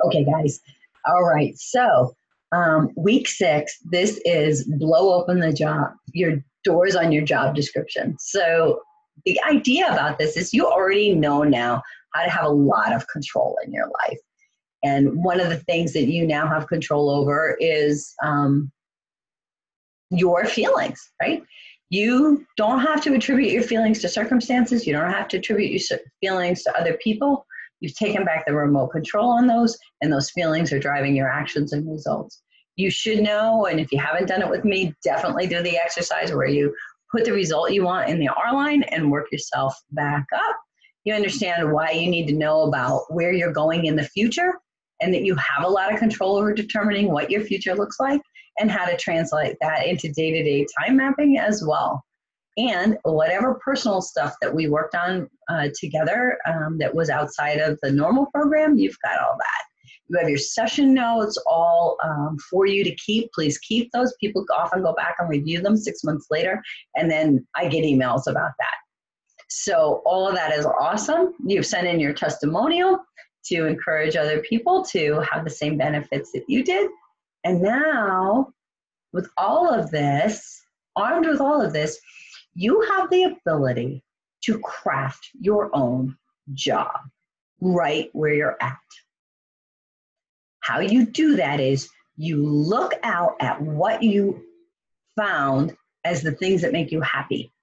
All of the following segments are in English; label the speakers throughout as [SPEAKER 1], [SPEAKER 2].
[SPEAKER 1] Okay, guys. All right. So, week 6, this is blow open your doors on your job description. So, the idea about this is you already know now how to have a lot of control in your life. And one of the things that you now have control over is your feelings, right? You don't have to attribute your feelings to circumstances. You don't have to attribute your feelings to other people. You've taken back the remote control on those, and those feelings are driving your actions and results. You should know, and if you haven't done it with me, definitely do the exercise where you put the result you want in the R line and work yourself back up. You understand why you need to know about where you're going in the future, and that you have a lot of control over determining what your future looks like and how to translate that into day-to-day time mapping as well. And whatever personal stuff that we worked on together that was outside of the normal program, you've got all that. You have your session notes all for you to keep. Please keep those. People often go back and review them 6 months later, and then I get emails about that. So all of that is awesome. You've sent in your testimonial to encourage other people to have the same benefits that you did. And now, with all of this, armed with all of this, you have the ability to craft your own job right where you're at. How you do that is you look out at what you found as the things that make you happy.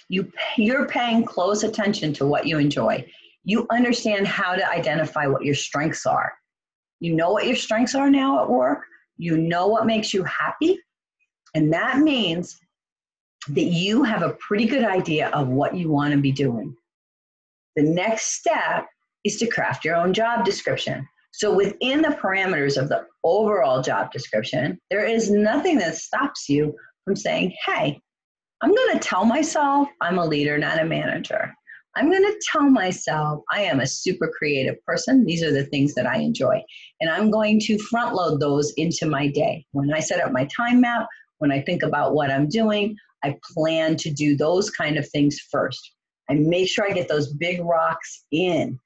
[SPEAKER 1] You're paying close attention to what you enjoy. You understand how to identify what your strengths are. You know what your strengths are now at work. You know what makes you happy. And that means that you have a pretty good idea of what you want to be doing. The next step is to craft your own job description. So within the parameters of the overall job description, there is nothing that stops you from saying, hey, I'm going to tell myself I'm a leader, not a manager. I'm going to tell myself I am a super creative person. These are the things that I enjoy. And I'm going to front load those into my day. When I set up my time map, when I think about what I'm doing, I plan to do those kind of things first. I make sure I get those big rocks in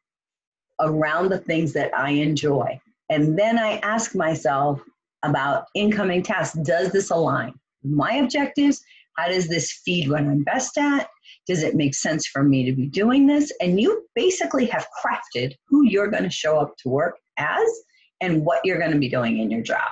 [SPEAKER 1] around the things that I enjoy. And then I ask myself about incoming tasks. Does this align with my objectives? How does this feed what I'm best at? Does it make sense for me to be doing this? And you basically have crafted who you're going to show up to work as and what you're going to be doing in your job.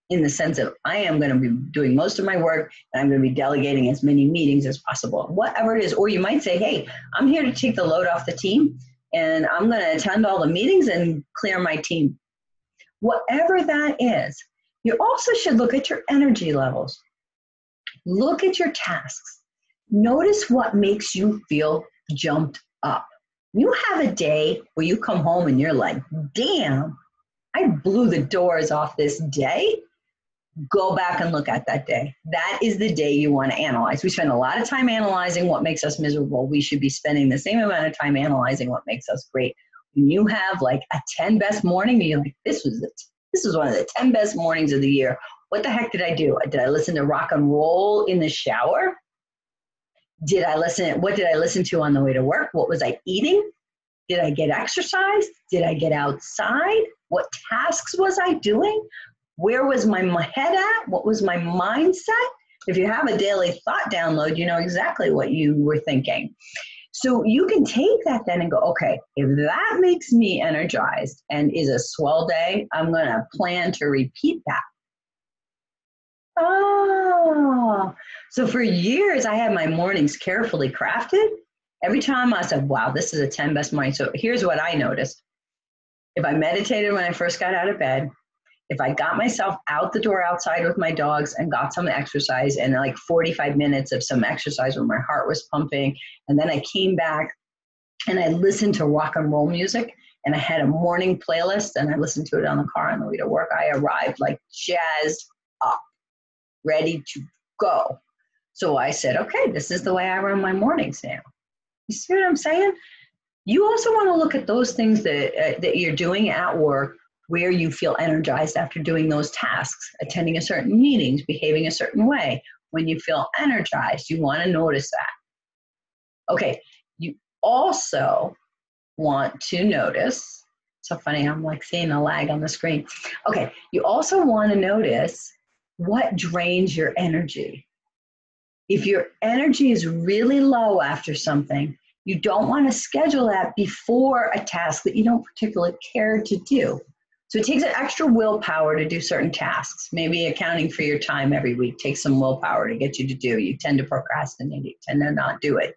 [SPEAKER 1] In the sense of, I am going to be doing most of my work and I'm going to be delegating as many meetings as possible, whatever it is. Or you might say, hey, I'm here to take the load off the team and I'm going to attend all the meetings and clear my team. Whatever that is, you also should look at your energy levels. Look at your tasks. Notice what makes you feel jumped up. You have a day where you come home and you're like, damn, I blew the doors off this day. Go back and look at that day. That is the day you want to analyze. We spend a lot of time analyzing what makes us miserable. We should be spending the same amount of time analyzing what makes us great. When you have like a 10 best morning, you're like, this was one of the 10 best mornings of the year. What the heck did I do? Did I listen to rock and roll in the shower? What did I listen to on the way to work? What was I eating? Did I get exercise? Did I get outside? What tasks was I doing? Where was my head at? What was my mindset? If you have a daily thought download, you know exactly what you were thinking. So you can take that then and go, okay, if that makes me energized and is a swell day, I'm going to plan to repeat that. Oh, so for years I had my mornings carefully crafted. Every time I said, wow, this is a 10 best morning. So here's what I noticed. If I meditated when I first got out of bed, if I got myself out the door outside with my dogs and got some exercise and like 45 minutes of some exercise where my heart was pumping, and then I came back and I listened to rock and roll music and I had a morning playlist and I listened to it on the car on the way to work, I arrived like jazzed up, ready to go. So I said, okay, this is the way I run my mornings now. You see what I'm saying? You also want to look at those things that you're doing at work where you feel energized after doing those tasks, attending a certain meetings, behaving a certain way. When you feel energized, you want to notice that. Okay, you also want to notice So funny, I'm like seeing a lag on the screen. Okay, you also want to notice what drains your energy. If your energy is really low after something, you don't want to schedule that before a task that you don't particularly care to do. So it takes an extra willpower to do certain tasks. Maybe accounting for your time every week takes some willpower to get you to do. You tend to procrastinate, you tend to not do it.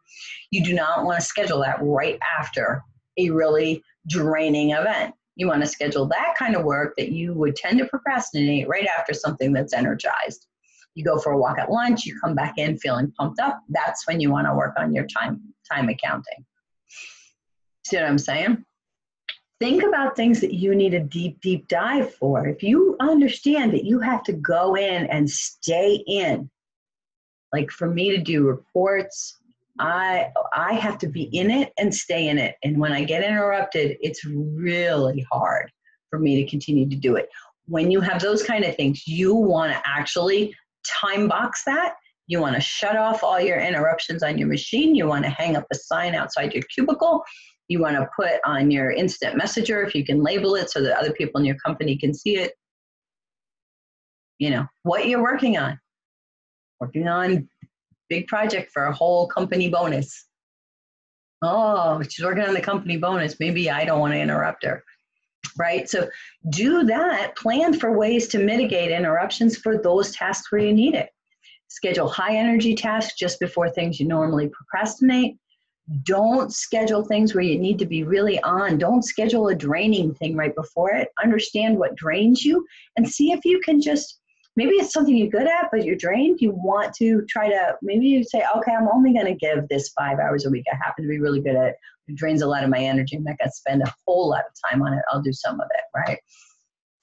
[SPEAKER 1] You do not want to schedule that right after a really draining event. You want to schedule that kind of work that you would tend to procrastinate right after something that's energized. You go for a walk at lunch, you come back in feeling pumped up. That's when you want to work on your time accounting. See what I'm saying? Think about things that you need a deep dive for. If you understand that you have to go in and stay in, like for me to do reports, I have to be in it and stay in it. And when I get interrupted, it's really hard for me to continue to do it. When you have those kind of things, you want to actually time box that. You want to shut off all your interruptions on your machine. You want to hang up a sign outside your cubicle. You want to put on your instant messenger, if you can label it so that other people in your company can see it, you know, what you're working on. Working on big project for a whole company bonus. Oh, she's working on the company bonus. Maybe I don't want to interrupt her, right? So do that. Plan for ways to mitigate interruptions for those tasks where you need it. Schedule high energy tasks just before things you normally procrastinate. Don't schedule things where you need to be really on. Don't schedule a draining thing right before it. Understand what drains you and see if you can just, maybe it's something you're good at, but you're drained. You want to try to, maybe you say, okay, I'm only going to give this 5 hours a week. I happen to be really good at it. It drains a lot of my energy. I'm not going to spend a whole lot of time on it. I'll do some of it, right?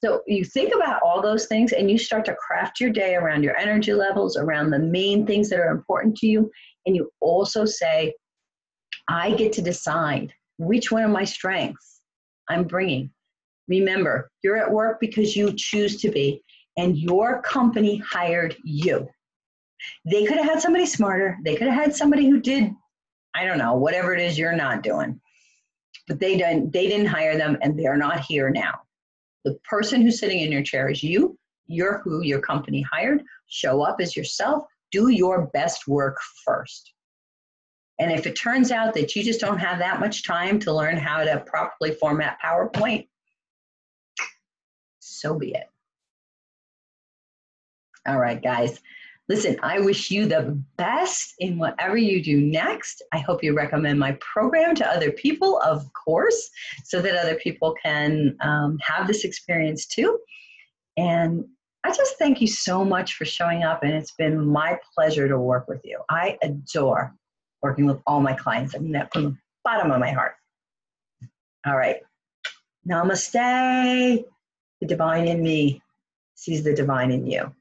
[SPEAKER 1] So you think about all those things and you start to craft your day around your energy levels, around the main things that are important to you. And you also say, I get to decide which one of my strengths I'm bringing. Remember, you're at work because you choose to be, and your company hired you. They could have had somebody smarter. They could have had somebody who did, I don't know, whatever it is you're not doing. But they didn't hire them, and they're not here now. The person who's sitting in your chair is you. You're who your company hired. Show up as yourself. Do your best work first. And if it turns out that you just don't have that much time to learn how to properly format PowerPoint, so be it. All right, guys. Listen, I wish you the best in whatever you do next. I hope you recommend my program to other people, of course, so that other people can have this experience too. And I just thank you so much for showing up, and it's been my pleasure to work with you. I adore working with all my clients. I mean that from the bottom of my heart. All right. Namaste. The divine in me sees the divine in you.